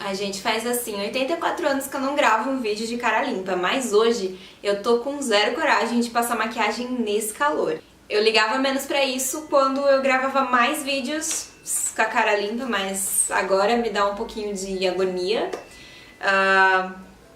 A gente faz assim, 84 anos que eu não gravo um vídeo de cara limpa, mas hoje eu tô com zero coragem de passar maquiagem nesse calor. Eu ligava menos pra isso quando eu gravava mais vídeos com a cara limpa, mas agora me dá um pouquinho de agonia.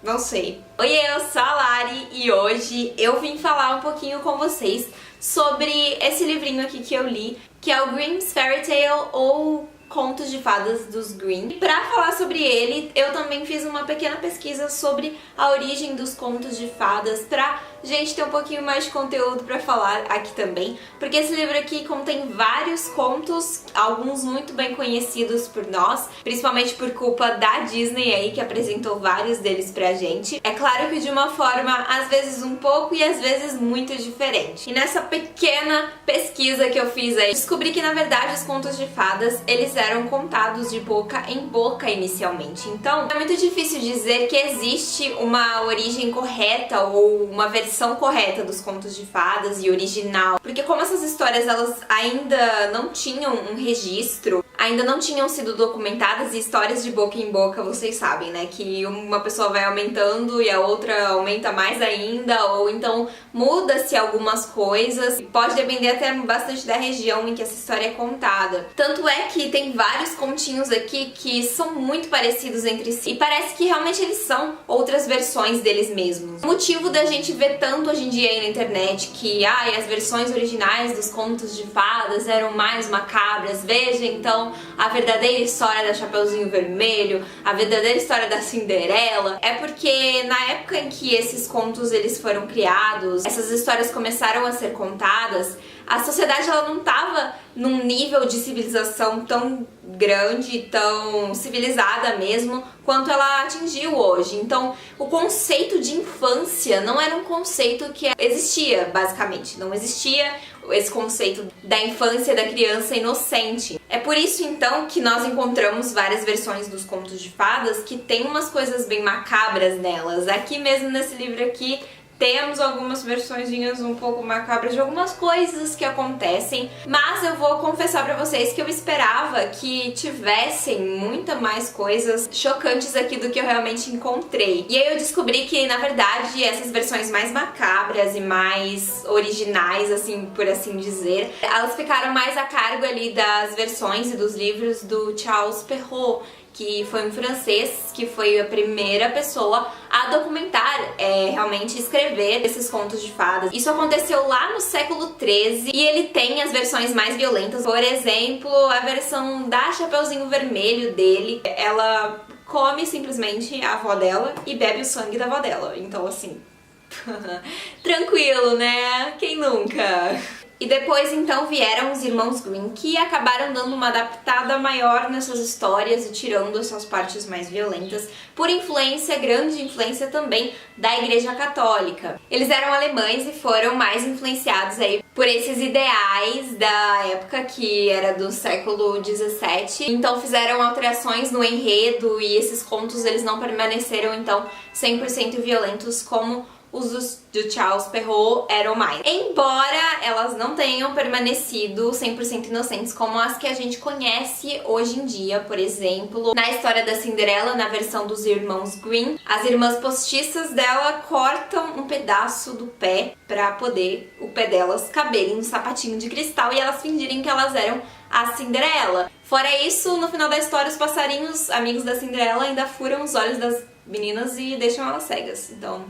Não sei. Oi, eu sou a Lari e hoje eu vim falar um pouquinho com vocês sobre esse livrinho aqui que eu li, que é o Grimm's Fairy Tale ou Contos de Fadas dos Grimm. E pra falar sobre ele, eu também fiz uma pequena pesquisa sobre a origem dos contos de fadas, pra gente ter um pouquinho mais de conteúdo pra falar aqui também, porque esse livro aqui contém vários contos, alguns muito bem conhecidos por nós, principalmente por culpa da Disney aí, que apresentou vários deles pra gente. É claro que de uma forma, às vezes um pouco e às vezes muito diferente. E nessa pequena pesquisa que eu fiz aí, descobri que na verdade os contos de fadas, eles eram contados de boca em boca inicialmente. Então, é muito difícil dizer que existe uma origem correta ou uma versão correta dos contos de fadas e original, porque como essas histórias elas ainda não tinham um registro, ainda não tinham sido documentadas, e histórias de boca em boca, vocês sabem, né, que uma pessoa vai aumentando e a outra aumenta mais ainda, ou então muda-se algumas coisas, pode depender até bastante da região em que essa história é contada. Tanto é que tem vários continhos aqui que são muito parecidos entre si, e parece que realmente eles são outras versões deles mesmos. O motivo da gente ver tanto hoje em dia aí na internet que as versões originais dos contos de fadas eram mais macabras, veja então a verdadeira história da Chapeuzinho Vermelho, a verdadeira história da Cinderela, é porque na época em que esses contos eles foram criados, essas histórias começaram a ser contadas, a sociedade ela não estava num nível de civilização tão grande, tão civilizada mesmo, quanto ela atingiu hoje. Então, o conceito de infância não era um conceito que existia, basicamente. Não existia esse conceito da infância, da criança inocente. É por isso, então, que nós encontramos várias versões dos contos de fadas que tem umas coisas bem macabras nelas. Aqui mesmo nesse livro aqui, temos algumas versõezinhas um pouco macabras de algumas coisas que acontecem, mas eu vou confessar pra vocês que eu esperava que tivessem muita mais coisas chocantes aqui do que eu realmente encontrei. E aí eu descobri que, na verdade, essas versões mais macabras e mais originais, assim, por assim dizer, elas ficaram mais a cargo ali das versões e dos livros do Charles Perrault, que foi um francês, que foi a primeira pessoa a documentar, realmente escrever esses contos de fadas. Isso aconteceu lá no século XIII e ele tem as versões mais violentas. Por exemplo, a versão da Chapeuzinho Vermelho dele, ela come simplesmente a avó dela e bebe o sangue da avó dela. Então assim, tranquilo, né? Quem nunca? E depois então vieram os irmãos Grimm, que acabaram dando uma adaptada maior nessas histórias e tirando essas partes mais violentas, por influência, grande influência também, da Igreja Católica. Eles eram alemães e foram mais influenciados aí por esses ideais da época, que era do século XVII, então fizeram alterações no enredo e esses contos eles não permaneceram então 100% violentos como os do Charles Perrault eram mais. Embora elas não tenham permanecido 100% inocentes como as que a gente conhece hoje em dia, por exemplo, na história da Cinderela, na versão dos irmãos Grimm, as irmãs postiças dela cortam um pedaço do pé pra poder o pé delas caberem no sapatinho de cristal e elas fingirem que elas eram a Cinderela. Fora isso, no final da história, os passarinhos, amigos da Cinderela, ainda furam os olhos das meninas e deixam elas cegas. Então,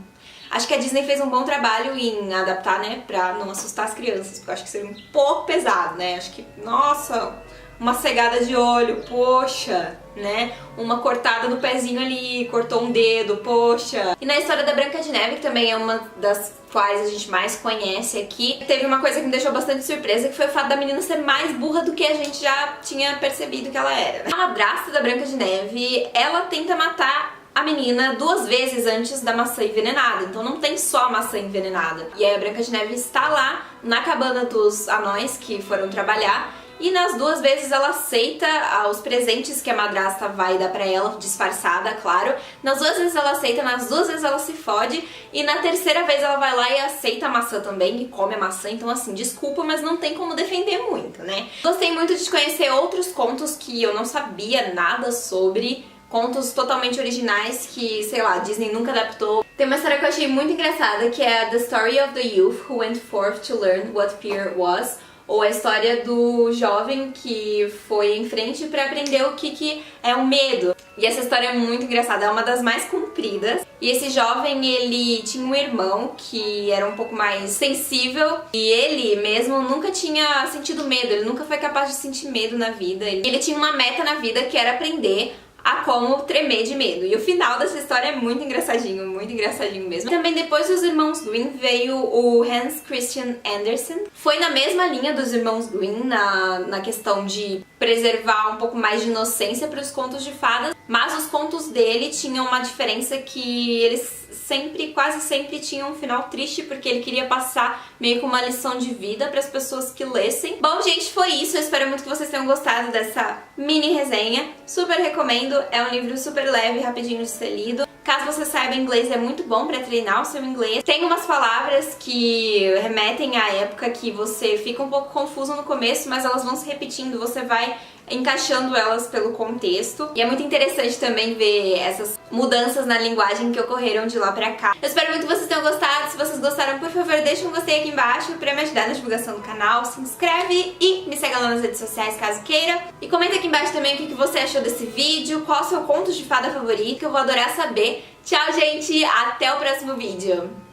acho que a Disney fez um bom trabalho em adaptar, né, pra não assustar as crianças, porque eu acho que seria um pouco pesado, né, acho que, nossa, uma cegada de olho, poxa, né, uma cortada no pezinho ali, cortou um dedo, poxa. E na história da Branca de Neve, que também é uma das quais a gente mais conhece aqui, teve uma coisa que me deixou bastante surpresa, que foi o fato da menina ser mais burra do que a gente já tinha percebido que ela era, né? A madrasta da Branca de Neve, ela tenta matar a menina 2 vezes antes da maçã envenenada, então não tem só a maçã envenenada. E aí a Branca de Neve está lá na cabana dos anões que foram trabalhar e nas 2 vezes ela aceita os presentes que a madrasta vai dar pra ela, disfarçada, claro. Nas 2 vezes ela aceita, nas 2 vezes ela se fode e na 3ª vez ela vai lá e aceita a maçã também e come a maçã. Então assim, desculpa, mas não tem como defender muito, né? Gostei muito de conhecer outros contos que eu não sabia nada sobre, contos totalmente originais que, sei lá, Disney nunca adaptou. Tem uma história que eu achei muito engraçada, que é The Story of the Youth Who Went Forth to Learn What Fear Was, ou a história do jovem que foi em frente para aprender o que é o medo. E essa história é muito engraçada, é uma das mais compridas. E esse jovem, ele tinha um irmão que era um pouco mais sensível, e ele mesmo nunca tinha sentido medo, ele nunca foi capaz de sentir medo na vida. Ele tinha uma meta na vida que era aprender a como tremer de medo. E o final dessa história é muito engraçadinho mesmo. Também depois dos irmãos Grimm veio o Hans Christian Andersen. Foi na mesma linha dos irmãos Grimm na questão de preservar um pouco mais de inocência para os contos de fadas, mas os contos dele tinham uma diferença que eles quase sempre tinham um final triste, porque ele queria passar meio que uma lição de vida para as pessoas que lessem. Bom, gente, foi isso. Eu espero muito que vocês tenham gostado dessa mini resenha. Super recomendo. É um livro super leve, rapidinho de ser lido. Caso você saiba inglês, é muito bom para treinar o seu inglês. Tem umas palavras que remetem à época que você fica um pouco confuso no começo, mas elas vão se repetindo, você vai encaixando elas pelo contexto. E é muito interessante também ver essas mudanças na linguagem que ocorreram de lá pra cá. Eu espero muito que vocês tenham gostado. Se vocês gostaram, por favor, deixa um gostei aqui embaixo pra me ajudar na divulgação do canal. Se inscreve e me segue lá nas redes sociais caso queira. E comenta aqui embaixo também o que você achou desse vídeo, qual é o seu conto de fada favorito, que eu vou adorar saber. Tchau, gente! Até o próximo vídeo!